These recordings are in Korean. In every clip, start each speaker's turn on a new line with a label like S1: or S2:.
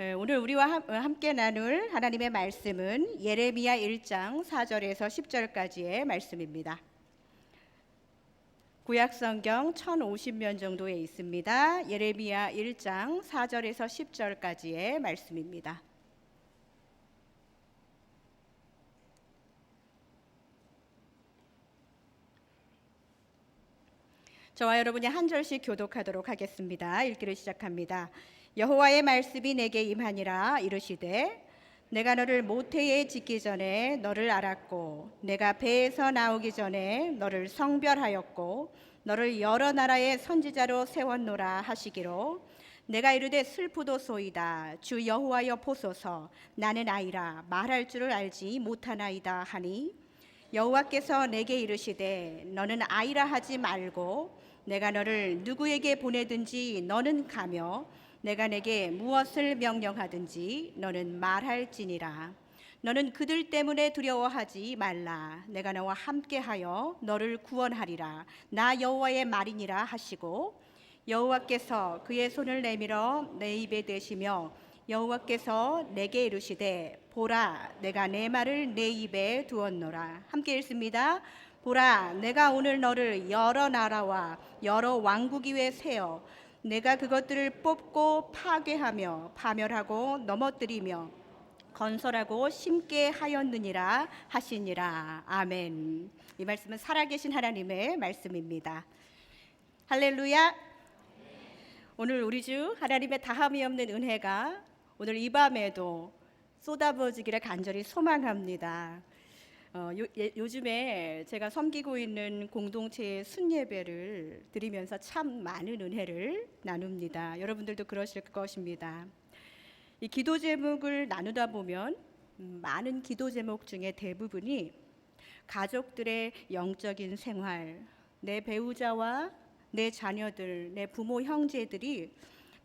S1: 오늘 우리와 함께 나눌 하나님의 말씀은 예레미야 1장 4절에서 10절까지의 말씀입니다. 구약 성경 1050면 정도에 있습니다. 예레미야 1장 4절에서 10절까지의 말씀입니다. 저와 여러분이 한 절씩 교독하도록 하겠습니다. 읽기를 시작합니다. 여호와의 말씀이 내게 임하니라. 이르시되 내가 너를 모태에 짓기 전에 너를 알았고 내가 배에서 나오기 전에 너를 성별하였고 너를 여러 나라의 선지자로 세웠노라 하시기로 내가 이르되 슬프도소이다. 주 여호와여 보소서. 나는 아이라 말할 줄을 알지 못하나이다 하니 여호와께서 내게 이르시되 너는 아이라 하지 말고 내가 너를 누구에게 보내든지 너는 가며 내가 내게 무엇을 명령하든지 너는 말할지니라. 너는 그들 때문에 두려워하지 말라. 내가 너와 함께하여 너를 구원하리라. 나 여호와의 말이니라 하시고 여호와께서 그의 손을 내밀어 내 입에 대시며 여호와께서 내게 이르시되 보라 내가 내 말을 내 입에 두었노라. 함께 읽습니다. 보라 내가 오늘 너를 여러 나라와 여러 왕국 위에 세워 내가 그것들을 뽑고 파괴하며 파멸하고 넘어뜨리며 건설하고 심게 하였느니라 하시니라. 아멘. 이 말씀은 살아계신 하나님의 말씀입니다. 할렐루야. 오늘 우리 주 하나님의 다함이 없는 은혜가 오늘 이 밤에도 쏟아부어지기를 간절히 소망합니다. 요즘에 제가 섬기고 있는 공동체의 순예배를 드리면서 참 많은 은혜를 나눕니다. 여러분들도 그러실 것입니다. 이 기도 제목을 나누다 보면 많은 기도 제목 중에 대부분이 가족들의 영적인 생활, 내 배우자와 내 자녀들, 내 부모 형제들이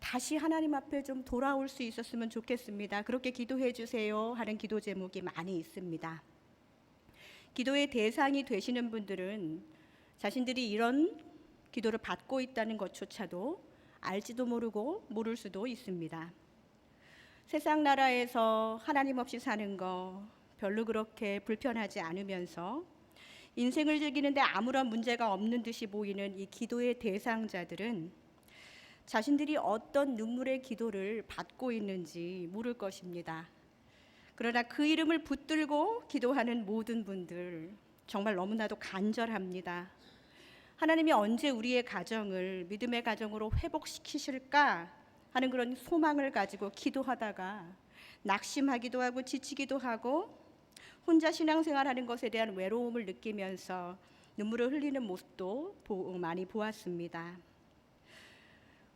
S1: 다시 하나님 앞에 좀 돌아올 수 있었으면 좋겠습니다. 그렇게 기도해 주세요 하는 기도 제목이 많이 있습니다. 기도의 대상이 되시는 분들은 자신들이 이런 기도를 받고 있다는 것조차도 알지도 모르고 모를 수도 있습니다. 세상 나라에서 하나님 없이 사는 거 별로 그렇게 불편하지 않으면서 인생을 즐기는데 아무런 문제가 없는 듯이 보이는 이 기도의 대상자들은 자신들이 어떤 눈물의 기도를 받고 있는지 모를 것입니다. 그러나 그 이름을 붙들고 기도하는 모든 분들 정말 너무나도 간절합니다. 하나님이 언제 우리의 가정을 믿음의 가정으로 회복시키실까 하는 그런 소망을 가지고 기도하다가 낙심하기도 하고 지치기도 하고 혼자 신앙생활하는 것에 대한 외로움을 느끼면서 눈물을 흘리는 모습도 많이 보았습니다.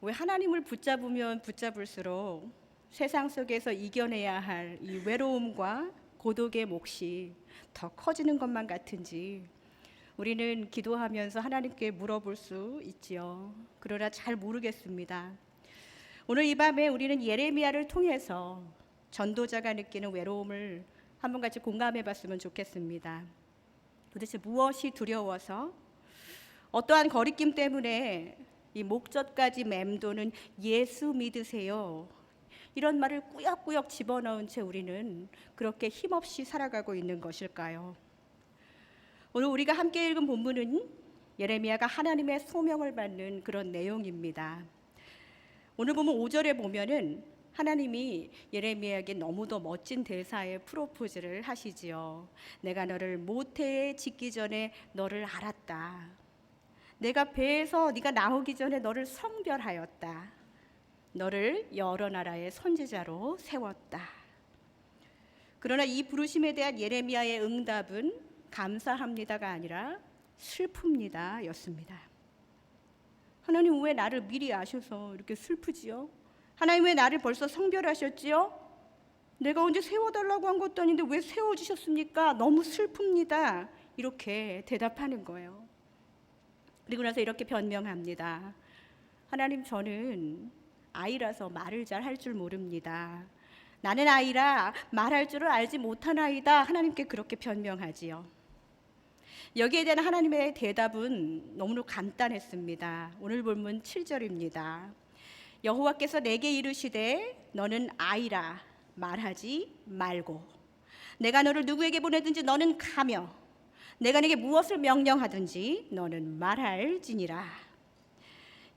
S1: 왜 하나님을 붙잡으면 붙잡을수록 세상 속에서 이겨내야 할 이 외로움과 고독의 몫이 더 커지는 것만 같은지 우리는 기도하면서 하나님께 물어볼 수 있지요. 그러나 잘 모르겠습니다. 오늘 이 밤에 우리는 예레미야를 통해서 전도자가 느끼는 외로움을 한번 같이 공감해 봤으면 좋겠습니다. 도대체 무엇이 두려워서 어떠한 거리낌 때문에 이 목젖까지 맴도는 예수 믿으세요 이런 말을 꾸역꾸역 집어넣은 채 우리는 그렇게 힘없이 살아가고 있는 것일까요? 오늘 우리가 함께 읽은 본문은 예레미야가 하나님의 소명을 받는 그런 내용입니다. 오늘 보면 5절에 보면은 하나님이 예레미야에게 너무도 멋진 대사의 프로포즈를 하시지요. 내가 너를 모태에 짓기 전에 너를 알았다. 내가 배에서 네가 나오기 전에 너를 성별하였다. 너를 여러 나라의 선지자로 세웠다. 그러나 이 부르심에 대한 예레미야의 응답은 감사합니다가 아니라 슬픕니다 였습니다. 하나님 왜 나를 미리 아셔서 이렇게 슬프지요? 하나님 왜 나를 벌써 성별하셨지요? 내가 언제 세워달라고 한 것도 아닌데 왜 세워주셨습니까? 너무 슬픕니다. 이렇게 대답하는 거예요. 그리고 나서 이렇게 변명합니다. 하나님 저는 아이라서 말을 잘 할 줄 모릅니다. 나는 아이라 말할 줄을 알지 못하나이다. 하나님께 그렇게 변명하지요. 여기에 대한 하나님의 대답은 너무나 간단했습니다. 오늘 본문 7절입니다. 여호와께서 내게 이르시되 너는 아이라 말하지 말고 내가 너를 누구에게 보내든지 너는 가며 내가 네게 무엇을 명령하든지 너는 말할지니라.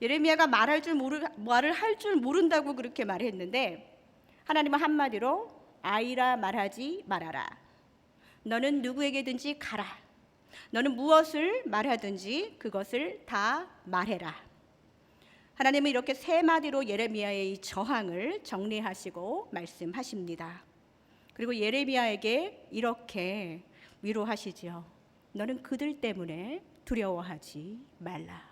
S1: 예레미야가 말을 할 줄 모른다고 그렇게 말했는데 하나님은 한마디로 아이라 말하지 말아라. 너는 누구에게든지 가라. 너는 무엇을 말하든지 그것을 다 말해라. 하나님은 이렇게 세 마디로 예레미야의 이 저항을 정리하시고 말씀하십니다. 그리고 예레미야에게 이렇게 위로하시지요. 너는 그들 때문에 두려워하지 말라.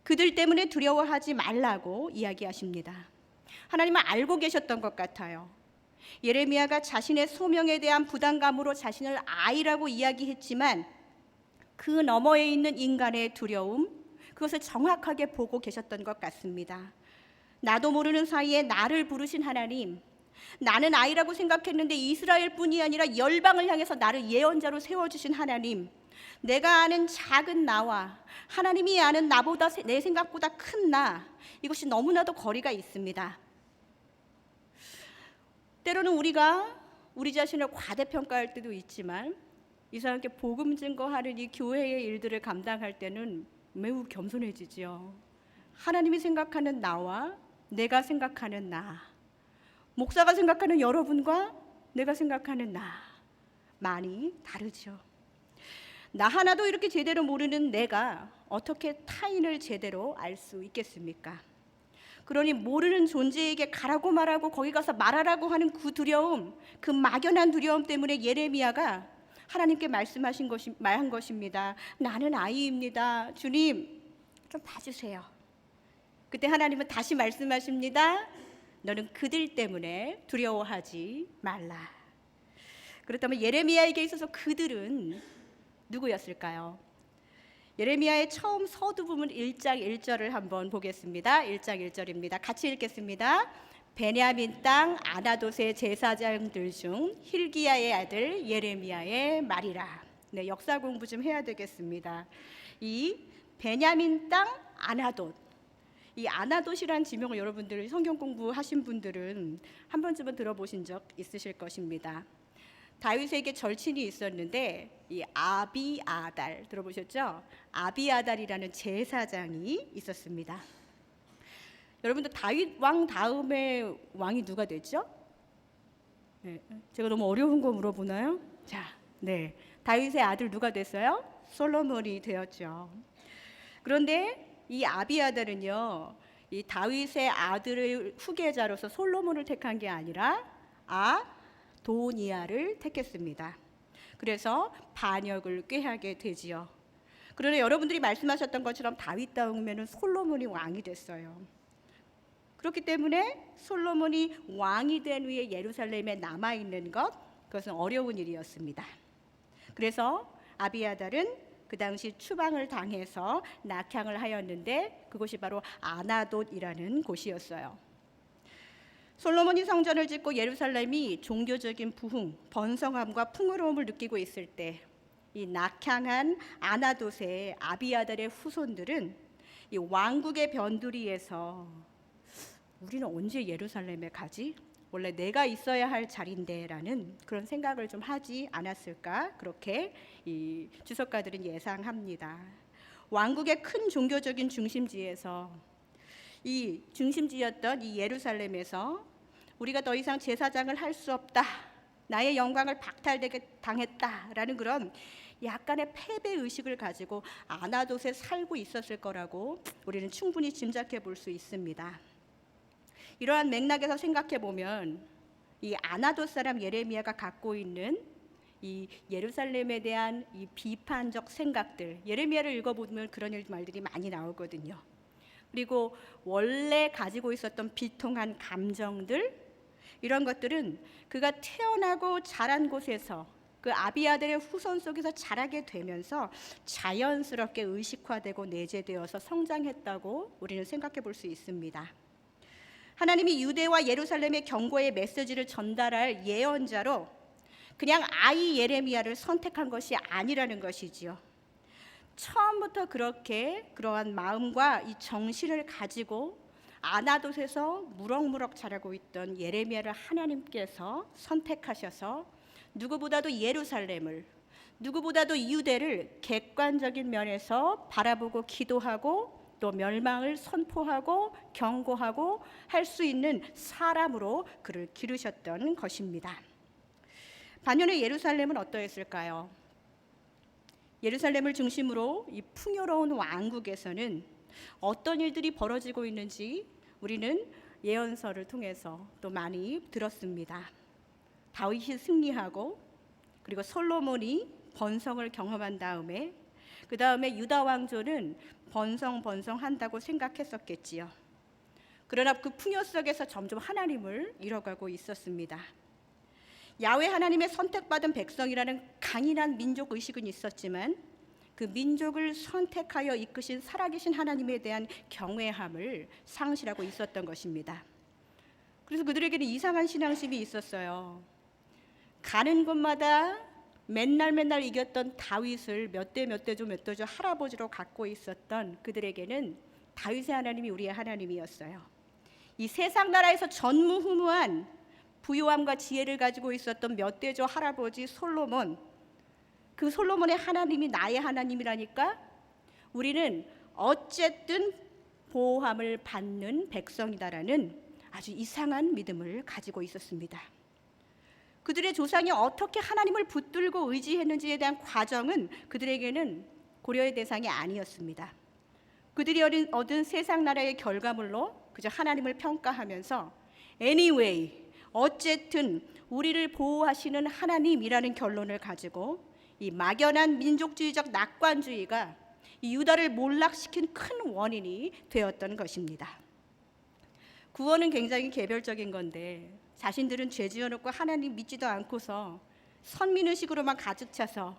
S1: 그들 때문에 두려워하지 말라고 이야기하십니다. 하나님은 알고 계셨던 것 같아요. 예레미야가 자신의 소명에 대한 부담감으로 자신을 아이라고 이야기했지만 그 너머에 있는 인간의 두려움, 그것을 정확하게 보고 계셨던 것 같습니다. 나도 모르는 사이에 나를 부르신 하나님, 나는 아이라고 생각했는데 이스라엘뿐이 아니라 열방을 향해서 나를 예언자로 세워주신 하나님, 내가 아는 작은 나와 하나님이 아는 나보다 내 생각보다 큰 나, 이것이 너무나도 거리가 있습니다. 때로는 우리가 우리 자신을 과대평가할 때도 있지만 이상하게 복음 증거하는 이 교회의 일들을 감당할 때는 매우 겸손해지지요. 하나님이 생각하는 나와 내가 생각하는 나, 목사가 생각하는 여러분과 내가 생각하는 나, 많이 다르죠. 나 하나도 이렇게 제대로 모르는 내가 어떻게 타인을 제대로 알 수 있겠습니까? 그러니 모르는 존재에게 가라고 말하고 거기 가서 말하라고 하는 그 두려움, 그 막연한 두려움 때문에 예레미야가 하나님께 말한 것입니다. 나는 아이입니다. 주님, 좀 봐주세요. 그때 하나님은 다시 말씀하십니다. 너는 그들 때문에 두려워하지 말라. 그렇다면 예레미야에게 있어서 그들은 누구였을까요? 예레미야의 처음 서두 부분 1장 1절을 한번 보겠습니다. 1장 1절입니다. 같이 읽겠습니다. 베냐민 땅 아나돗의 제사장들 중 힐기야의 아들 예레미야의 말이라. 네, 역사 공부 좀 해야 되겠습니다. 이 베냐민 땅 아나돗, 이 아나돗이라는 지명을 여러분들 성경 공부하신 분들은 한 번쯤은 들어보신 적 있으실 것입니다. 다윗에게 절친이 있었는데 이 아비아달 들어보셨죠? 아비아달이라는 제사장이 있었습니다. 여러분들 다윗 왕 다음에 왕이 누가 됐죠? 네, 제가 너무 어려운 거 물어보나요? 자, 네, 다윗의 아들 누가 됐어요? 솔로몬이 되었죠. 그런데 이 아비아달은요, 이 다윗의 아들의 후계자로서 솔로몬을 택한 게 아니라 아도니아를 택했습니다. 그래서 반역을 꾀하게 되지요. 그러나 여러분들이 말씀하셨던 것처럼 다윗 다음에는 솔로몬이 왕이 됐어요. 그렇기 때문에 솔로몬이 왕이 된 후에 예루살렘에 남아있는 것, 그것은 어려운 일이었습니다. 그래서 아비아달은 그 당시 추방을 당해서 낙향을 하였는데 그곳이 바로 아나돗이라는 곳이었어요. 솔로몬이 성전을 짓고 예루살렘이 종교적인 부흥, 번성함과 풍요로움을 느끼고 있을 때 이 낙향한 아나돗의 아비아달의 후손들은 이 왕국의 변두리에서 우리는 언제 예루살렘에 가지? 원래 내가 있어야 할 자리인데 라는 그런 생각을 좀 하지 않았을까? 그렇게 이 주석가들은 예상합니다. 왕국의 큰 종교적인 중심지에서 이 중심지였던 이 예루살렘에서 우리가 더 이상 제사장을 할 수 없다, 나의 영광을 박탈되게 당했다라는 그런 약간의 패배의식을 가지고 아나돗에 살고 있었을 거라고 우리는 충분히 짐작해 볼 수 있습니다. 이러한 맥락에서 생각해 보면 이 아나돗 사람 예레미야가 갖고 있는 이 예루살렘에 대한 이 비판적 생각들, 예레미야를 읽어보면 그런 말들이 많이 나오거든요. 그리고 원래 가지고 있었던 비통한 감정들, 이런 것들은 그가 태어나고 자란 곳에서 그 아비아들의 후손 속에서 자라게 되면서 자연스럽게 의식화되고 내재되어서 성장했다고 우리는 생각해 볼 수 있습니다. 하나님이 유대와 예루살렘의 경고의 메시지를 전달할 예언자로 그냥 아이 예레미야를 선택한 것이 아니라는 것이지요. 처음부터 그러한 마음과 이 정신을 가지고 아나돗에서 무럭무럭 자라고 있던 예레미야를 하나님께서 선택하셔서 누구보다도 예루살렘을, 누구보다도 유대를 객관적인 면에서 바라보고 기도하고 또 멸망을 선포하고 경고하고 할 수 있는 사람으로 그를 기르셨던 것입니다. 반면에 예루살렘은 어떠했을까요? 예루살렘을 중심으로 이 풍요로운 왕국에서는 어떤 일들이 벌어지고 있는지 우리는 예언서를 통해서 또 많이 들었습니다. 다윗이 승리하고 그리고 솔로몬이 번성을 경험한 다음에 그 다음에 유다 왕조는 번성한다고 생각했었겠지요. 그러나 그 풍요 속에서 점점 하나님을 잃어가고 있었습니다. 야훼 하나님의 선택받은 백성이라는 강인한 민족 의식은 있었지만 그 민족을 선택하여 이끄신 살아계신 하나님에 대한 경외함을 상실하고 있었던 것입니다. 그래서 그들에게는 이상한 신앙심이 있었어요. 가는 곳마다 맨날 이겼던 다윗을 몇 대죠 할아버지로 갖고 있었던 그들에게는 다윗의 하나님이 우리의 하나님이었어요. 이 세상 나라에서 전무후무한 부요함과 지혜를 가지고 있었던 몇 대죠 할아버지 솔로몬, 그 솔로몬의 하나님이 나의 하나님이라니까 우리는 어쨌든 보호함을 받는 백성이다라는 아주 이상한 믿음을 가지고 있었습니다. 그들의 조상이 어떻게 하나님을 붙들고 의지했는지에 대한 과정은 그들에게는 고려의 대상이 아니었습니다. 그들이 얻은 세상 나라의 결과물로 그저 하나님을 평가하면서 anyway, 어쨌든 우리를 보호하시는 하나님이라는 결론을 가지고 이 막연한 민족주의적 낙관주의가 이 유다를 몰락시킨 큰 원인이 되었던 것입니다. 구원은 굉장히 개별적인 건데 자신들은 죄 지어놓고 하나님 믿지도 않고서 선민의식으로만 가득 차서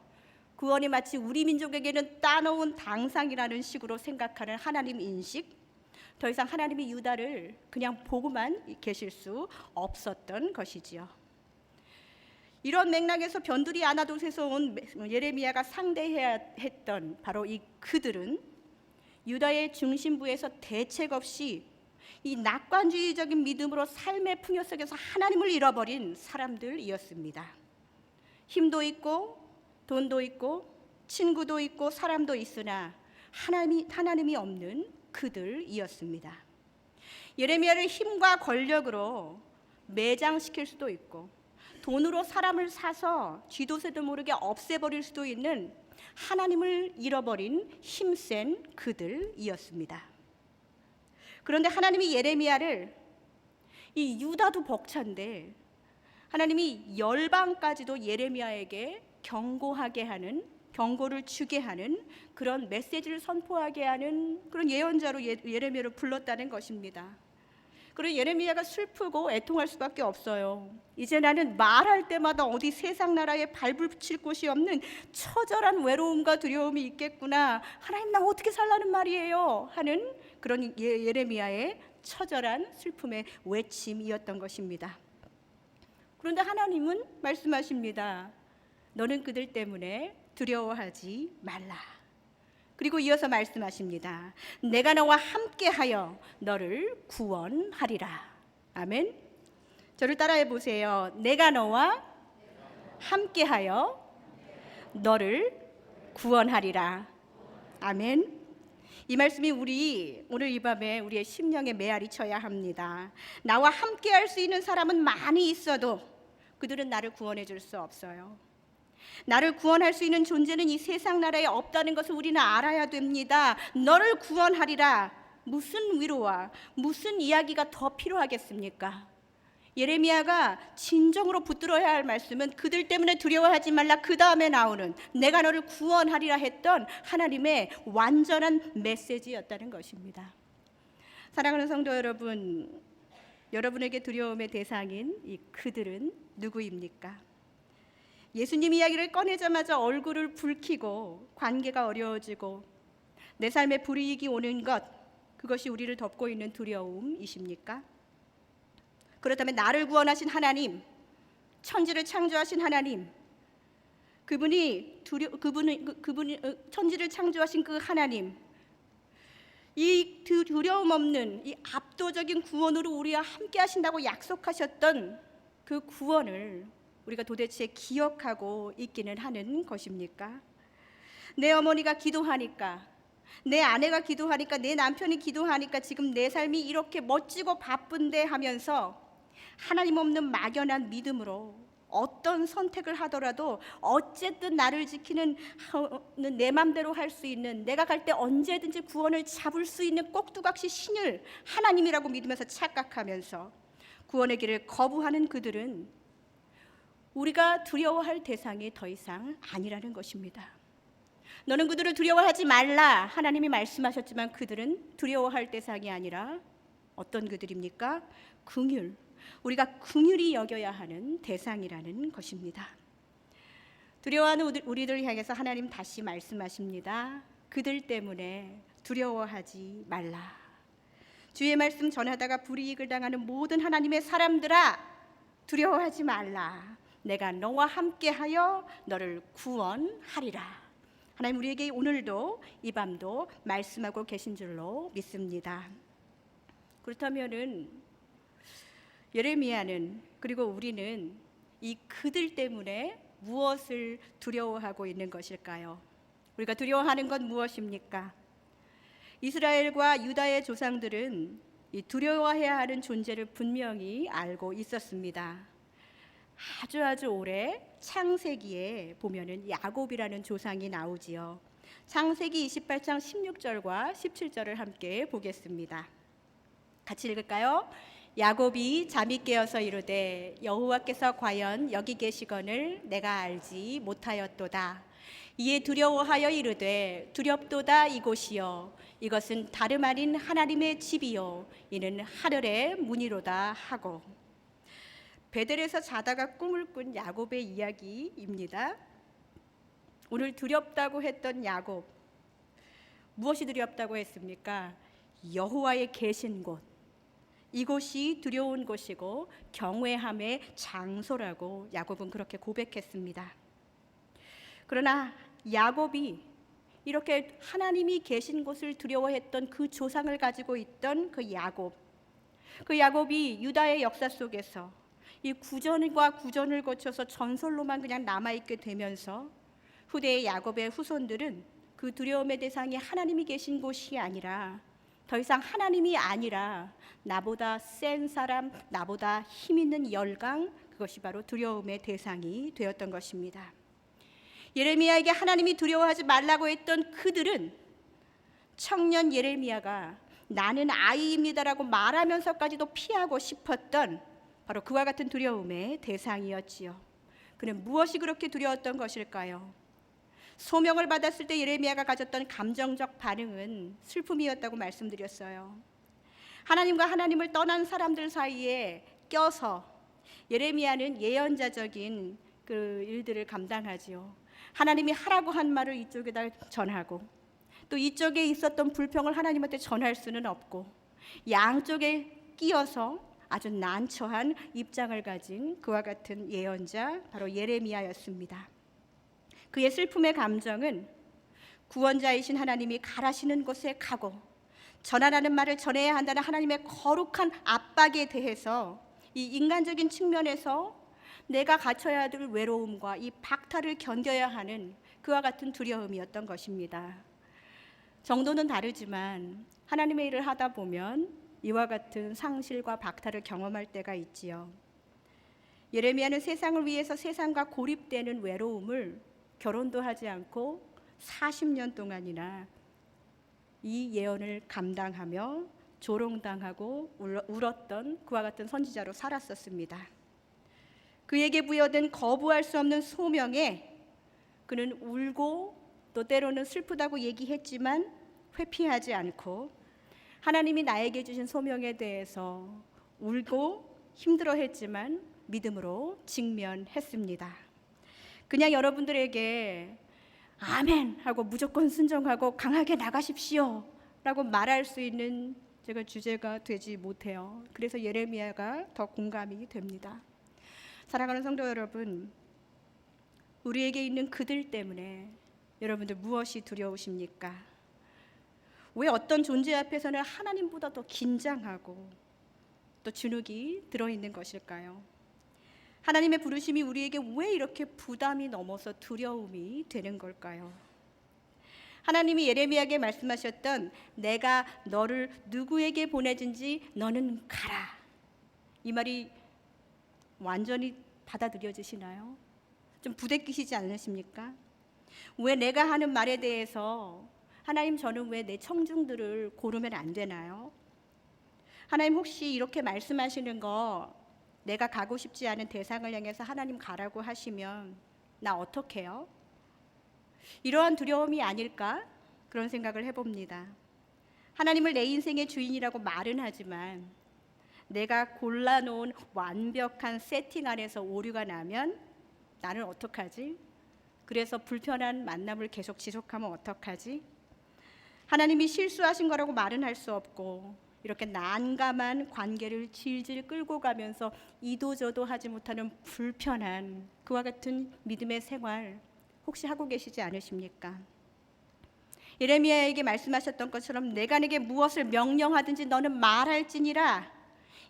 S1: 구원이 마치 우리 민족에게는 따놓은 당상이라는 식으로 생각하는 하나님 인식, 더 이상 하나님이 유다를 그냥 보고만 계실 수 없었던 것이지요. 이런 맥락에서 변두리 아나돗에서 온 예레미야가 상대해야 했던 바로 이 그들은 유다의 중심부에서 대책 없이 이 낙관주의적인 믿음으로 삶의 풍요 속에서 하나님을 잃어버린 사람들이었습니다. 힘도 있고 돈도 있고 친구도 있고 사람도 있으나 하나님이 없는 그들이었습니다. 예레미야를 힘과 권력으로 매장시킬 수도 있고 돈으로 사람을 사서 쥐도새도 모르게 없애버릴 수도 있는 하나님을 잃어버린 힘센 그들이었습니다. 그런데 하나님이 예레미야를 이 유다도 벅찬데 하나님이 열방까지도 예레미야에게 경고하게 하는, 경고를 주게 하는 그런 메시지를 선포하게 하는 그런 예언자로 예레미야를 불렀다는 것입니다. 그리고 예레미야가 슬프고 애통할 수밖에 없어요. 이제 나는 말할 때마다 어디 세상 나라에 발붙일 곳이 없는 처절한 외로움과 두려움이 있겠구나. 하나님, 나 어떻게 살라는 말이에요? 하는 그런 예레미야의 처절한 슬픔의 외침이었던 것입니다. 그런데 하나님은 말씀하십니다. 너는 그들 때문에 두려워하지 말라. 그리고 이어서 말씀하십니다. 내가 너와 함께하여 너를 구원하리라. 아멘. 저를 따라해 보세요. 내가 너와 함께하여 너를 구원하리라. 아멘. 이 말씀이 오늘 이 밤에 우리의 심령에 메아리 쳐야 합니다. 나와 함께할 수 있는 사람은 많이 있어도 그들은 나를 구원해 줄 수 없어요. 나를 구원할 수 있는 존재는 이 세상 나라에 없다는 것을 우리는 알아야 됩니다. 너를 구원하리라. 무슨 위로와 무슨 이야기가 더 필요하겠습니까? 예레미야가 진정으로 붙들어야 할 말씀은 그들 때문에 두려워하지 말라, 그 다음에 나오는 내가 너를 구원하리라 했던 하나님의 완전한 메시지였다는 것입니다. 사랑하는 성도 여러분, 여러분에게 두려움의 대상인 이 그들은 누구입니까? 예수님 이야기를 꺼내자마자 얼굴을 붉히고 관계가 어려워지고 내 삶에 불이익이 오는 것, 그것이 우리를 덮고 있는 두려움이십니까? 그렇다면 나를 구원하신 하나님, 천지를 창조하신 하나님, 그분이 천지를 창조하신 그 하나님, 이 두려움 없는 이 압도적인 구원으로 우리와 함께 하신다고 약속하셨던 그 구원을 우리가 도대체 기억하고 있기는 하는 것입니까? 내 어머니가 기도하니까, 내 아내가 기도하니까, 내 남편이 기도하니까 지금 내 삶이 이렇게 멋지고 바쁜데 하면서 하나님 없는 막연한 믿음으로 어떤 선택을 하더라도 어쨌든 나를 지키는 내 맘대로 할 수 있는, 내가 갈 때 언제든지 구원을 잡을 수 있는 꼭두각시 신을 하나님이라고 믿으면서 착각하면서 구원의 길을 거부하는 그들은 우리가 두려워할 대상이 더 이상 아니라는 것입니다. 너는 그들을 두려워하지 말라 하나님이 말씀하셨지만 그들은 두려워할 대상이 아니라 어떤 그들입니까? 긍휼, 우리가 긍휼히 여겨야 하는 대상이라는 것입니다. 두려워하는 우리들을 향해서 하나님 다시 말씀하십니다. 그들 때문에 두려워하지 말라. 주의 말씀 전하다가 불이익을 당하는 모든 하나님의 사람들아, 두려워하지 말라. 내가 너와 함께하여 너를 구원하리라. 하나님 우리에게 오늘도 이 밤도 말씀하고 계신 줄로 믿습니다. 그렇다면은 예레미야는, 그리고 우리는 이 그들 때문에 무엇을 두려워하고 있는 것일까요? 우리가 두려워하는 건 무엇입니까? 이스라엘과 유다의 조상들은 이 두려워해야 하는 존재를 분명히 알고 있었습니다. 아주 오래 창세기에 보면은 야곱이라는 조상이 나오지요. 창세기 28장 16절과 17절을 함께 보겠습니다. 같이 읽을까요? 야곱이 잠이 깨어서 이르되 여호와께서 과연 여기 계시거늘 내가 알지 못하였도다. 이에 두려워하여 이르되 두렵도다 이곳이요 이것은 다름 아닌 하나님의 집이요 이는 하늘의 문이로다 하고. 베델에서 자다가 꿈을 꾼 야곱의 이야기입니다. 오늘 두렵다고 했던 야곱, 무엇이 두렵다고 했습니까? 여호와의 계신 곳, 이곳이 두려운 곳이고 경외함의 장소라고 야곱은 그렇게 고백했습니다. 그러나 야곱이 이렇게 하나님이 계신 곳을 두려워했던 그 조상을 가지고 있던 그 야곱이 유다의 역사 속에서 이 구전과 구전을 거쳐서 전설로만 그냥 남아있게 되면서 후대의 야곱의 후손들은 그 두려움의 대상이 하나님이 계신 곳이 아니라 더 이상 하나님이 아니라 나보다 센 사람, 나보다 힘 있는 열강, 그것이 바로 두려움의 대상이 되었던 것입니다. 예레미야에게 하나님이 두려워하지 말라고 했던 그들은 청년 예레미야가 나는 아이입니다라고 말하면서까지도 피하고 싶었던 바로 그와 같은 두려움의 대상이었지요. 그는 무엇이 그렇게 두려웠던 것일까요? 소명을 받았을 때 예레미야가 가졌던 감정적 반응은 슬픔이었다고 말씀드렸어요. 하나님과 하나님을 떠난 사람들 사이에 껴서 예레미야는 예언자적인 그 일들을 감당하지요. 하나님이 하라고 한 말을 이쪽에다 전하고 또 이쪽에 있었던 불평을 하나님한테 전할 수는 없고 양쪽에 끼어서 아주 난처한 입장을 가진 그와 같은 예언자, 바로 예레미야였습니다. 그의 슬픔의 감정은 구원자이신 하나님이 가라시는 곳에 가고 전하라는 말을 전해야 한다는 하나님의 거룩한 압박에 대해서 이 인간적인 측면에서 내가 갖춰야 될 외로움과 이 박탈을 견뎌야 하는 그와 같은 두려움이었던 것입니다. 정도는 다르지만 하나님의 일을 하다 보면 이와 같은 상실과 박탈을 경험할 때가 있지요. 예레미야는 세상을 위해서 세상과 고립되는 외로움을 결혼도 하지 않고 40년 동안이나 이 예언을 감당하며 조롱당하고 울었던 그와 같은 선지자로 살았었습니다. 그에게 부여된 거부할 수 없는 소명에 그는 울고 또 때로는 슬프다고 얘기했지만 회피하지 않고 하나님이 나에게 주신 소명에 대해서 울고 힘들어했지만 믿음으로 직면했습니다. 그냥 여러분들에게 아멘 하고 무조건 순종하고 강하게 나가십시오 라고 말할 수 있는 제가 주제가 되지 못해요. 그래서 예레미야가 더 공감이 됩니다. 사랑하는 성도 여러분, 우리에게 있는 그들 때문에 여러분들 무엇이 두려우십니까? 왜 어떤 존재 앞에서는 하나님보다 더 긴장하고 또 주눅이 들어있는 것일까요? 하나님의 부르심이 우리에게 왜 이렇게 부담이 넘어서 두려움이 되는 걸까요? 하나님이 예레미야에게 말씀하셨던 내가 너를 누구에게 보내든지 너는 가라, 이 말이 완전히 받아들여지시나요? 좀 부대끼시지 않으십니까? 왜 내가 하는 말에 대해서 하나님, 저는 왜 내 청중들을 고르면 안 되나요? 하나님, 혹시 이렇게 말씀하시는 거 내가 가고 싶지 않은 대상을 향해서 하나님 가라고 하시면 나 어떡해요? 이러한 두려움이 아닐까? 그런 생각을 해봅니다. 하나님을 내 인생의 주인이라고 말은 하지만 내가 골라놓은 완벽한 세팅 안에서 오류가 나면 나는 어떡하지? 그래서 불편한 만남을 계속 지속하면 어떡하지? 하나님이 실수하신 거라고 말은 할 수 없고 이렇게 난감한 관계를 질질 끌고 가면서 이도저도 하지 못하는 불편한 그와 같은 믿음의 생활 혹시 하고 계시지 않으십니까? 예레미야에게 말씀하셨던 것처럼 내가 네게 무엇을 명령하든지 너는 말할지니라,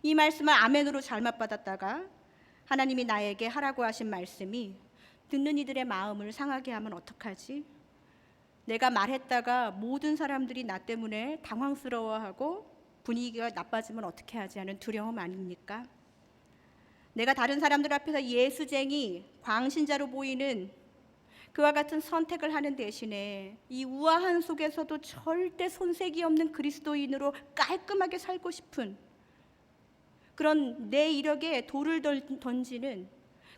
S1: 이 말씀을 아멘으로 잘못 받았다가 하나님이 나에게 하라고 하신 말씀이 듣는 이들의 마음을 상하게 하면 어떡하지? 내가 말했다가 모든 사람들이 나 때문에 당황스러워하고 분위기가 나빠지면 어떻게 하지 하는 두려움 아닙니까? 내가 다른 사람들 앞에서 예수쟁이, 광신자로 보이는 그와 같은 선택을 하는 대신에 이 우아한 속에서도 절대 손색이 없는 그리스도인으로 깔끔하게 살고 싶은 그런 내 이력에 돌을 던지는,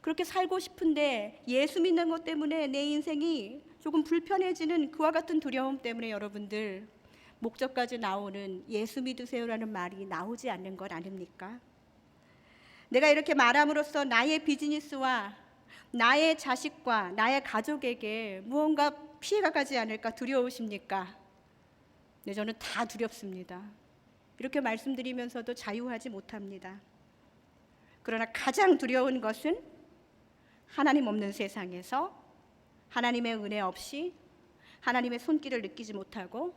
S1: 그렇게 살고 싶은데 예수 믿는 것 때문에 내 인생이 조금 불편해지는 그와 같은 두려움 때문에 여러분들 목적까지 나오는 예수 믿으세요라는 말이 나오지 않는 것 아닙니까? 내가 이렇게 말함으로써 나의 비즈니스와 나의 자식과 나의 가족에게 무언가 피해가 가지 않을까 두려우십니까? 네, 저는 다 두렵습니다. 이렇게 말씀드리면서도 자유하지 못합니다. 그러나 가장 두려운 것은 하나님 없는 세상에서 하나님의 은혜 없이 하나님의 손길을 느끼지 못하고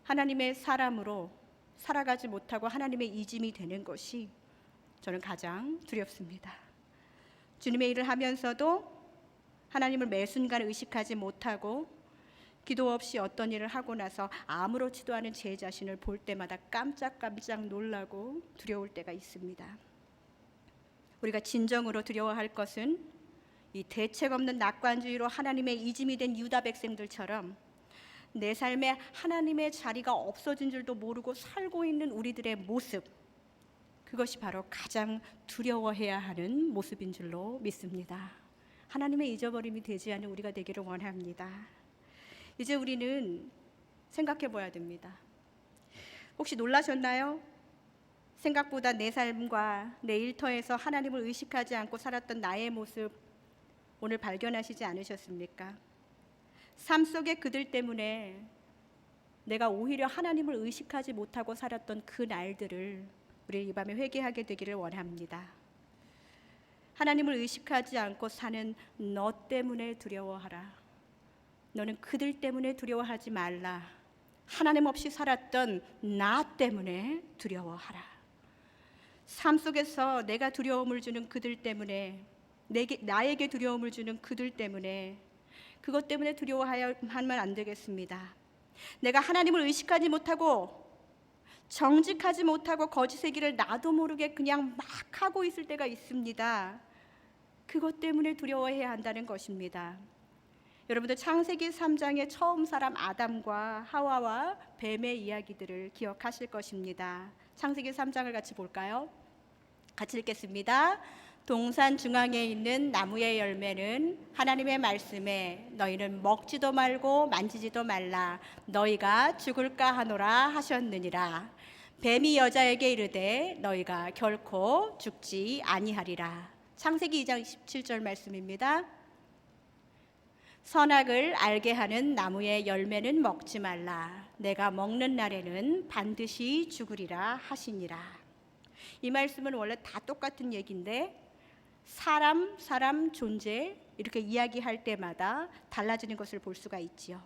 S1: 하나님의 사람으로 살아가지 못하고 하나님의 이짐이 되는 것이 저는 가장 두렵습니다. 주님의 일을 하면서도 하나님을 매 순간 의식하지 못하고 기도 없이 어떤 일을 하고 나서 아무렇지도 않은 제 자신을 볼 때마다 깜짝깜짝 놀라고 두려울 때가 있습니다. 우리가 진정으로 두려워할 것은 이 대책 없는 낙관주의로 하나님의 이짐이 된 유다 백성들처럼 내 삶에 하나님의 자리가 없어진 줄도 모르고 살고 있는 우리들의 모습, 그것이 바로 가장 두려워해야 하는 모습인 줄로 믿습니다. 하나님의 잊어버림이 되지 않은 우리가 되기를 원합니다. 이제 우리는 생각해 봐야 됩니다. 혹시 놀라셨나요? 생각보다 내 삶과 내 일터에서 하나님을 의식하지 않고 살았던 나의 모습 오늘 발견하시지 않으셨습니까? 삶 속의 그들 때문에 내가 오히려 하나님을 의식하지 못하고 살았던 그 날들을 우리 이 밤에 회개하게 되기를 원합니다. 하나님을 의식하지 않고 사는 너 때문에 두려워하라. 너는 그들 때문에 두려워하지 말라. 하나님 없이 살았던 나 때문에 두려워하라. 삶 속에서 내가 두려움을 주는 그들 때문에, 나에게 두려움을 주는 그들 때문에, 그것 때문에 두려워하면 안 되겠습니다. 내가 하나님을 의식하지 못하고 정직하지 못하고 거짓의 길을 나도 모르게 그냥 막 하고 있을 때가 있습니다. 그것 때문에 두려워해야 한다는 것입니다. 여러분들 창세기 3장의 처음 사람 아담과 하와와 뱀의 이야기들을 기억하실 것입니다. 창세기 3장을 같이 볼까요? 같이 읽겠습니다. 동산 중앙에 있는 나무의 열매는 하나님의 말씀에 너희는 먹지도 말고 만지지도 말라 너희가 죽을까 하노라 하셨느니라. 뱀이 여자에게 이르되 너희가 결코 죽지 아니하리라. 창세기 2장 27절 말씀입니다. 선악을 알게 하는 나무의 열매는 먹지 말라 내가 먹는 날에는 반드시 죽으리라 하시니라. 이 말씀은 원래 다 똑같은 얘기인데 사람 존재 이렇게 이야기할 때마다 달라지는 것을 볼 수가 있지요.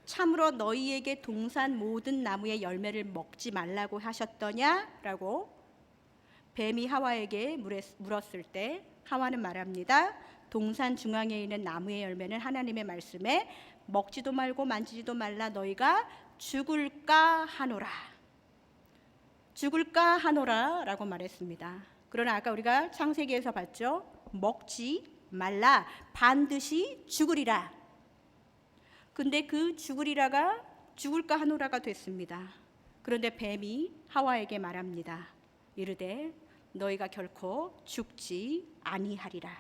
S1: 참으로 너희에게 동산 모든 나무의 열매를 먹지 말라고 하셨더냐라고 뱀이 하와에게 물었을 때 하와는 말합니다. 동산 중앙에 있는 나무의 열매는 하나님의 말씀에 먹지도 말고 만지지도 말라 너희가 죽을까 하노라. 죽을까 하노라 라고 말했습니다. 그러나 아까 우리가 창세기에서 봤죠. 먹지 말라, 반드시 죽으리라. 근데 그 죽으리라가 죽을까 하노라가 됐습니다. 그런데 뱀이 하와에게 말합니다. 이르되 너희가 결코 죽지 아니하리라.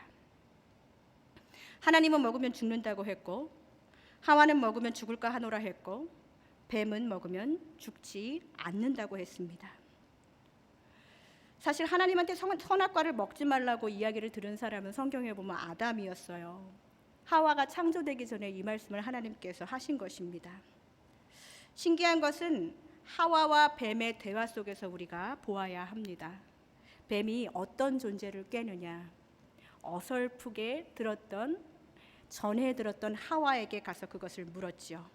S1: 하나님은 먹으면 죽는다고 했고, 하와는 먹으면 죽을까 하노라 했고, 뱀은 먹으면 죽지 않는다고 했습니다. 사실 하나님한테 선악과를 먹지 말라고 이야기를 들은 사람은 성경에 보면 아담이었어요. 하와가 창조되기 전에 이 말씀을 하나님께서 하신 것입니다. 신기한 것은 하와와 뱀의 대화 속에서 우리가 보아야 합니다. 뱀이 어떤 존재를 꾀느냐? 어설프게 전해 들었던 하와에게 가서 그것을 물었죠.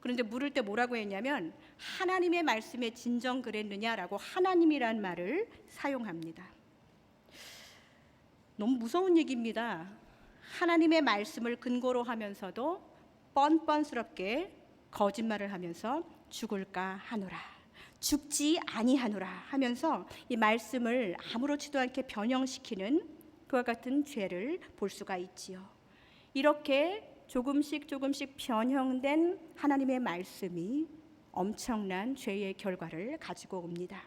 S1: 그런데 물을 때 뭐라고 했냐면 하나님의 말씀에 진정 그랬느냐라고 하나님이란 말을 사용합니다. 너무 무서운 얘기입니다. 하나님의 말씀을 근거로 하면서도 뻔뻔스럽게 거짓말을 하면서 죽을까 하노라, 죽지 아니하노라 하면서 이 말씀을 아무렇지도 않게 변형시키는 그와 같은 죄를 볼 수가 있지요. 이렇게 조금씩 변형된 하나님의 말씀이 엄청난 죄의 결과를 가지고 옵니다.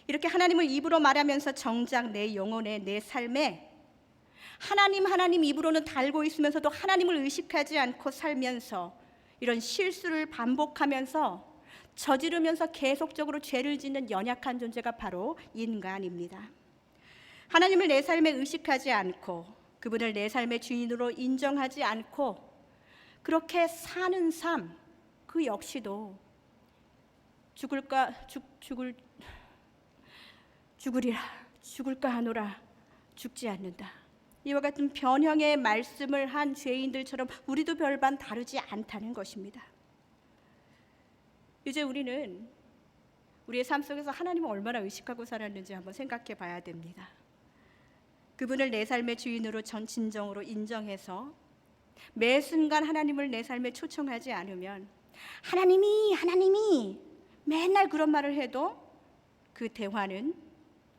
S1: 이렇게 하나님을 입으로 말하면서 정작 내 영혼에, 내 삶에 하나님 입으로는 달고 있으면서도 하나님을 의식하지 않고 살면서 이런 실수를 반복하면서 저지르면서 계속적으로 죄를 짓는 연약한 존재가 바로 인간입니다. 하나님을 내 삶에 의식하지 않고 그분을 내 삶의 주인으로 인정하지 않고 그렇게 사는 삶, 그 역시도 죽으리라, 죽을까 하노라, 죽지 않는다. 이와 같은 변형의 말씀을 한 죄인들처럼 우리도 별반 다르지 않다는 것입니다. 이제 우리는 우리의 삶 속에서 하나님을 얼마나 의식하고 살았는지 한번 생각해 봐야 됩니다. 그분을 내 삶의 주인으로 진정으로 인정해서 매 순간 하나님을 내 삶에 초청하지 않으면 하나님이 맨날 그런 말을 해도 그 대화는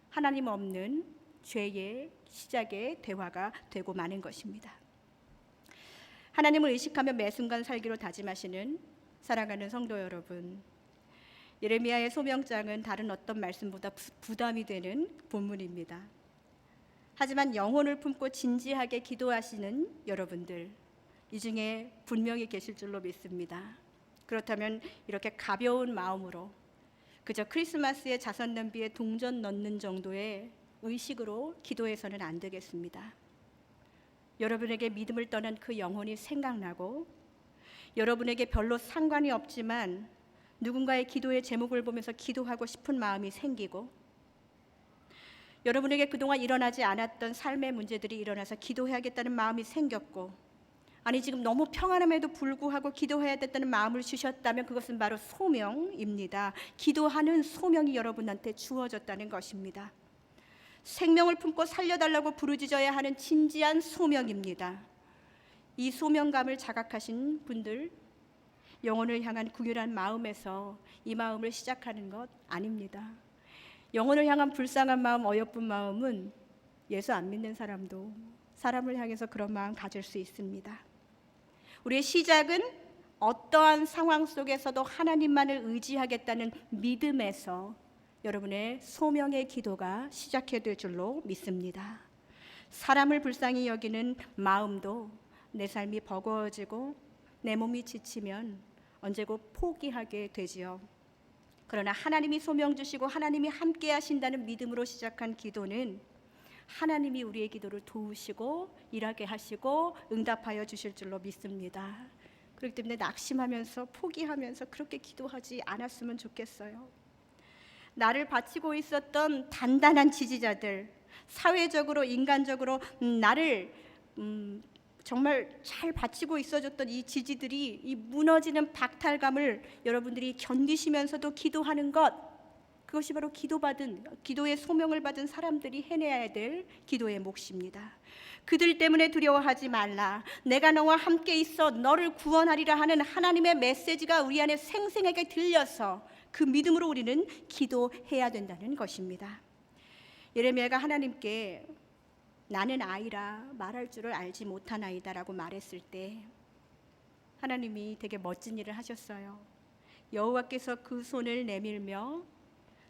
S1: 하나님 없는 죄의 시작의 대화가 되고 마는 것입니다. 하나님을 의식하며 매 순간 살기로 다짐하시는 사랑하는 성도 여러분, 예레미야의 소명장은 다른 어떤 말씀보다 부담이 되는 본문입니다. 하지만 영혼을 품고 진지하게 기도하시는 여러분들, 이 중에 분명히 계실 줄로 믿습니다. 그렇다면 이렇게 가벼운 마음으로 그저 크리스마스에 자선 냄비에 동전 넣는 정도의 의식으로 기도해서는 안 되겠습니다. 여러분에게 믿음을 떠난 그 영혼이 생각나고 여러분에게 별로 상관이 없지만 누군가의 기도의 제목을 보면서 기도하고 싶은 마음이 생기고 여러분에게 그동안 일어나지 않았던 삶의 문제들이 일어나서 기도해야겠다는 마음이 생겼고 아니 지금 너무 평안함에도 불구하고 기도해야 됐다는 마음을 주셨다면 그것은 바로 소명입니다. 기도하는 소명이 여러분한테 주어졌다는 것입니다. 생명을 품고 살려달라고 부르짖어야 하는 진지한 소명입니다. 이 소명감을 자각하신 분들, 영혼을 향한 긍휼한 마음에서 이 마음을 시작하는 것 아닙니다. 영혼을 향한 불쌍한 마음, 어여쁜 마음은 예수 안 믿는 사람도 사람을 향해서 그런 마음 가질 수 있습니다. 우리의 시작은 어떠한 상황 속에서도 하나님만을 의지하겠다는 믿음에서 여러분의 소명의 기도가 시작해야 될 줄로 믿습니다. 사람을 불쌍히 여기는 마음도 내 삶이 버거워지고 내 몸이 지치면 언제고 포기하게 되지요. 그러나 하나님이 소명 주시고 하나님이 함께 하신다는 믿음으로 시작한 기도는 하나님이 우리의 기도를 도우시고 일하게 하시고 응답하여 주실 줄로 믿습니다. 그렇기 때문에 낙심하면서 포기하면서 그렇게 기도하지 않았으면 좋겠어요. 나를 바치고 있었던 단단한 지지자들, 사회적으로 인간적으로 나를 정말 잘 받치고 있어줬던 이 지지들이 이 무너지는 박탈감을 여러분들이 견디시면서도 기도하는 것, 그것이 바로 기도의 소명을 받은 사람들이 해내야 될 기도의 몫입니다. 그들 때문에 두려워하지 말라. 내가 너와 함께 있어 너를 구원하리라 하는 하나님의 메시지가 우리 안에 생생하게 들려서 그 믿음으로 우리는 기도해야 된다는 것입니다. 예레미야가 하나님께 나는 아이라 말할 줄을 알지 못한 아이다라고 말했을 때 하나님이 되게 멋진 일을 하셨어요. 여호와께서 그 손을 내밀며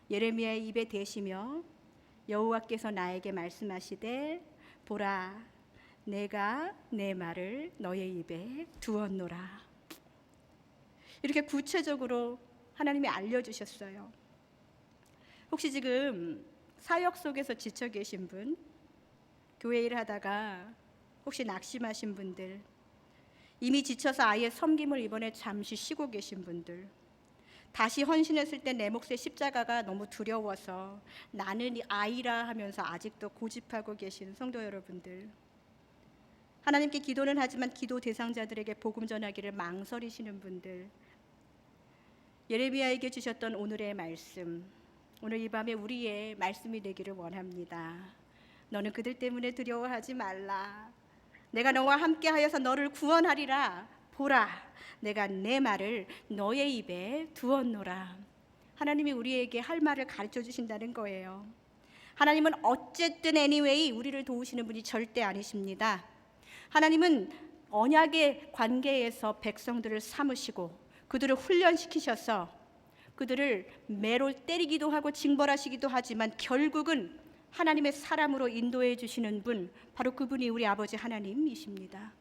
S1: 예레미야의 입에 대시며 여호와께서 나에게 말씀하시되 보라 내가 내 말을 너의 입에 두었노라. 이렇게 구체적으로 하나님이 알려주셨어요. 혹시 지금 사역 속에서 지쳐 계신 분, 교회 일 하다가 혹시 낙심하신 분들, 이미 지쳐서 아예 섬김을 이번에 잠시 쉬고 계신 분들, 다시 헌신했을 때 내 몫의 십자가가 너무 두려워서 나는 아이라 하면서 아직도 고집하고 계신 성도 여러분들, 하나님께 기도는 하지만 기도 대상자들에게 복음 전하기를 망설이시는 분들, 예레미야에게 주셨던 오늘의 말씀, 오늘 이 밤에 우리의 말씀이 되기를 원합니다. 너는 그들 때문에 두려워하지 말라. 내가 너와 함께하여서 너를 구원하리라. 보라, 내가 내 말을 너의 입에 두었노라. 하나님이 우리에게 할 말을 가르쳐 주신다는 거예요. 하나님은 어쨌든 anyway 우리를 도우시는 분이 절대 아니십니다. 하나님은 언약의 관계에서 백성들을 삼으시고 그들을 훈련시키셔서 그들을 매로 때리기도 하고 징벌하시기도 하지만 결국은 하나님의 사람으로 인도해 주시는 분, 바로 그분이 우리 아버지 하나님이십니다.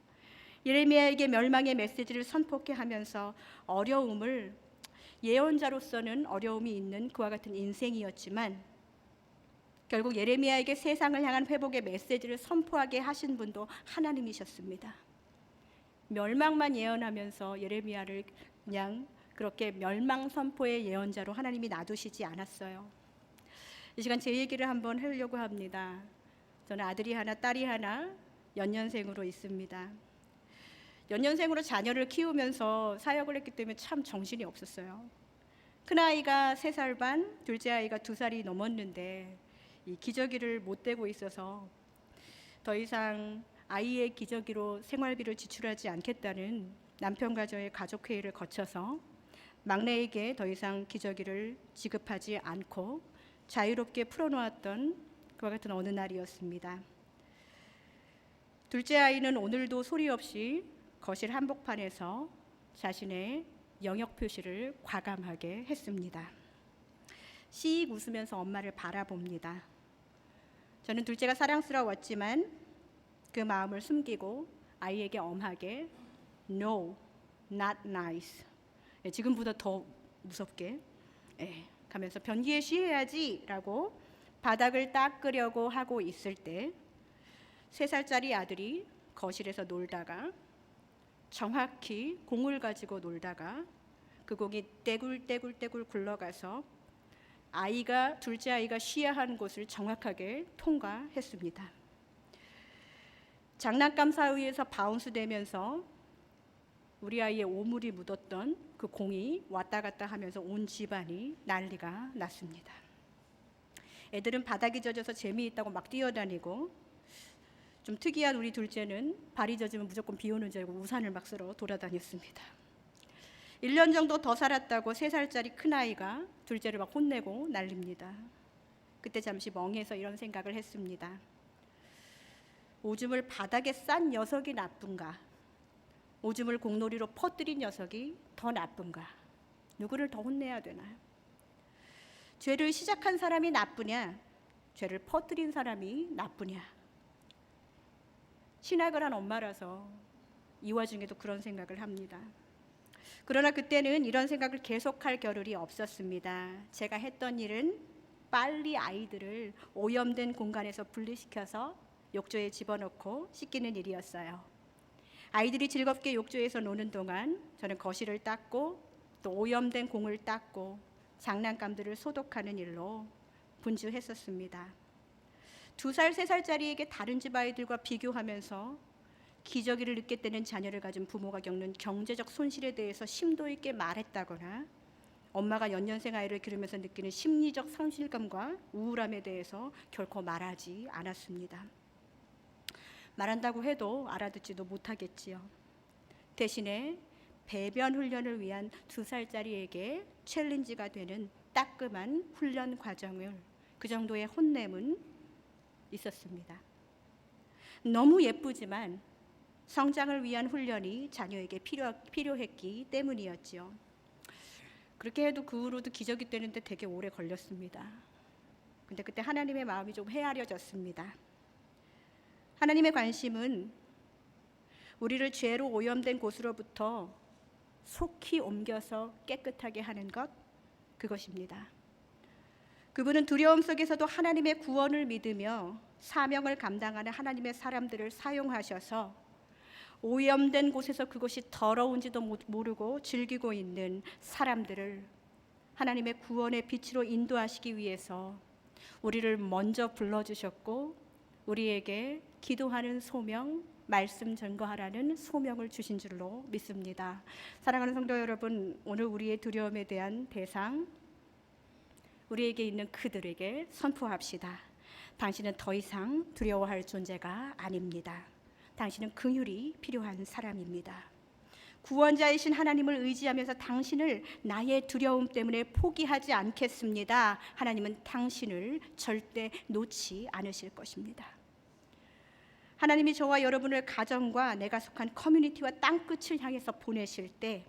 S1: 예레미야에게 멸망의 메시지를 선포케 하면서 어려움을, 예언자로서는 어려움이 있는 그와 같은 인생이었지만 결국 예레미야에게 세상을 향한 회복의 메시지를 선포하게 하신 분도 하나님이셨습니다. 멸망만 예언하면서 예레미야를 그냥 그렇게 멸망 선포의 예언자로 하나님이 놔두시지 않았어요. 이 시간 제 얘기를 한번 하려고 합니다. 저는 아들이 하나 딸이 하나 연년생으로 있습니다. 연년생으로 자녀를 키우면서 사역을 했기 때문에 참 정신이 없었어요. 큰아이가 3살 반, 둘째 아이가 2살이 넘었는데 이 기저귀를 못 대고 있어서 더 이상 아이의 기저귀로 생활비를 지출하지 않겠다는 남편과 저의 가족회의를 거쳐서 막내에게 더 이상 기저귀를 지급하지 않고 자유롭게 풀어놓았던 그와 같은 어느 날이었습니다. 둘째 아이는 오늘도 소리 없이 거실 한복판에서 자신의 영역 표시를 과감하게 했습니다. 씩 웃으면서 엄마를 바라봅니다. 저는 둘째가 사랑스러웠지만 그 마음을 숨기고 아이에게 엄하게 No, not nice. 지금보다 더 무섭게 가면서 변기에 쉬어야지 라고 바닥을 닦으려고 하고 있을 때 3살짜리 아들이 거실에서 놀다가 정확히 공을 가지고 놀다가 그 공이 떼굴떼굴 굴러가서 둘째 아이가 쉬어야 하는 곳을 정확하게 통과했습니다. 장난감 사이에서 바운스 되면서 우리 아이의 오물이 묻었던 그 공이 왔다 갔다 하면서 온 집안이 난리가 났습니다. 애들은 바닥이 젖어서 재미있다고 막 뛰어다니고, 좀 특이한 우리 둘째는 발이 젖으면 무조건 비 오는 줄 알고 우산을 막 쓸어 돌아다녔습니다. 1년 정도 더 살았다고 3살짜리 큰아이가 둘째를 막 혼내고 난립니다. 그때 잠시 멍해서 이런 생각을 했습니다. 오줌을 바닥에 싼 녀석이 나쁜가? 오줌을 공놀이로 퍼뜨린 녀석이 더 나쁜가? 누구를 더 혼내야 되나요? 죄를 시작한 사람이 나쁘냐? 죄를 퍼뜨린 사람이 나쁘냐? 신학을 한 엄마라서 이 와중에도 그런 생각을 합니다. 그러나 그때는 이런 생각을 계속할 겨를이 없었습니다. 제가 했던 일은 빨리 아이들을 오염된 공간에서 분리시켜서 욕조에 집어넣고 씻기는 일이었어요. 아이들이 즐겁게 욕조에서 노는 동안 저는 거실을 닦고 또 오염된 공을 닦고 장난감들을 소독하는 일로 분주했었습니다. 2살, 3살짜리에게 다른 집 아이들과 비교하면서 기저귀를 늦게 떼는 자녀를 가진 부모가 겪는 경제적 손실에 대해서 심도 있게 말했다거나 엄마가 연년생 아이를 기르면서 느끼는 심리적 상실감과 우울함에 대해서 결코 말하지 않았습니다. 말한다고 해도 알아듣지도 못하겠지요. 대신에 배변 훈련을 위한 2살짜리에게 챌린지가 되는 따끔한 훈련 과정을 그 정도의 혼냄은 있었습니다. 너무 예쁘지만 성장을 위한 훈련이 자녀에게 필요했기 때문이었지요. 그렇게 해도 그 후로도 기저귀 떼는데 되게 오래 걸렸습니다. 근데 그때 하나님의 마음이 좀 헤아려졌습니다. 하나님의 관심은 우리를 죄로 오염된 곳으로부터 속히 옮겨서 깨끗하게 하는 것, 그것입니다. 그분은 두려움 속에서도 하나님의 구원을 믿으며 사명을 감당하는 하나님의 사람들을 사용하셔서 오염된 곳에서 그것이 더러운지도 모르고 즐기고 있는 사람들을 하나님의 구원의 빛으로 인도하시기 위해서 우리를 먼저 불러주셨고 우리에게 기도하는 소명, 말씀 전거하라는 소명을 주신 줄로 믿습니다. 사랑하는 성도 여러분, 오늘 우리의 두려움에 대한 대상, 우리에게 있는 그들에게 선포합시다. 당신은 더 이상 두려워할 존재가 아닙니다. 당신은 긍휼이 필요한 사람입니다. 구원자이신 하나님을 의지하면서 당신을 나의 두려움 때문에 포기하지 않겠습니다. 하나님은 당신을 절대 놓지 않으실 것입니다. 하나님이 저와 여러분을 가정과 내가 속한 커뮤니티와 땅끝을 향해서 보내실 때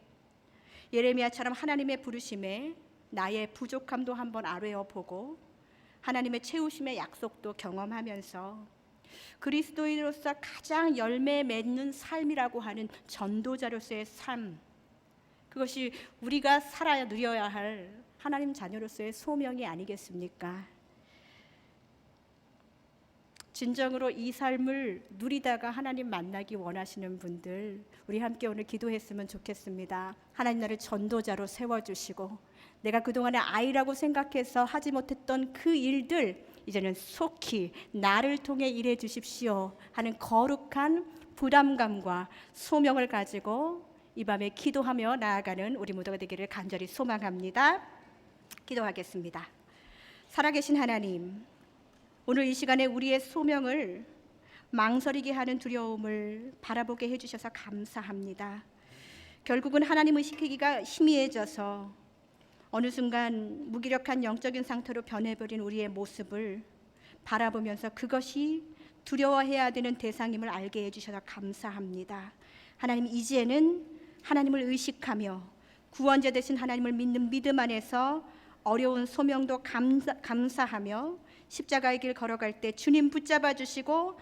S1: 예레미야처럼 하나님의 부르심에 나의 부족함도 한번 아뢰어보고 하나님의 채우심의 약속도 경험하면서 그리스도인으로서 가장 열매 맺는 삶이라고 하는 전도자로서의 삶, 그것이 우리가 살아야 누려야 할 하나님 자녀로서의 소명이 아니겠습니까? 진정으로 이 삶을 누리다가 하나님 만나기 원하시는 분들, 우리 함께 오늘 기도했으면 좋겠습니다. 하나님 나를 전도자로 세워주시고 내가 그동안에 아이라고 생각해서 하지 못했던 그 일들 이제는 속히 나를 통해 일해 주십시오 하는 거룩한 부담감과 소명을 가지고 이 밤에 기도하며 나아가는 우리 모두가 되기를 간절히 소망합니다. 기도하겠습니다. 살아계신 하나님, 오늘 이 시간에 우리의 소명을 망설이게 하는 두려움을 바라보게 해주셔서 감사합니다. 결국은 하나님 의식하기가 희미해져서 어느 순간 무기력한 영적인 상태로 변해버린 우리의 모습을 바라보면서 그것이 두려워해야 되는 대상임을 알게 해주셔서 감사합니다. 하나님, 이제는 하나님을 의식하며 구원자 되신 하나님을 믿는 믿음 안에서 어려운 소명도 감사하며 십자가의 길 걸어갈 때 주님 붙잡아 주시고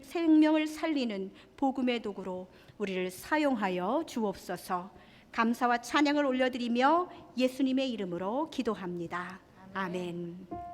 S1: 생명을 살리는 복음의 도구로 우리를 사용하여 주옵소서. 감사와 찬양을 올려드리며 예수님의 이름으로 기도합니다. 아멘.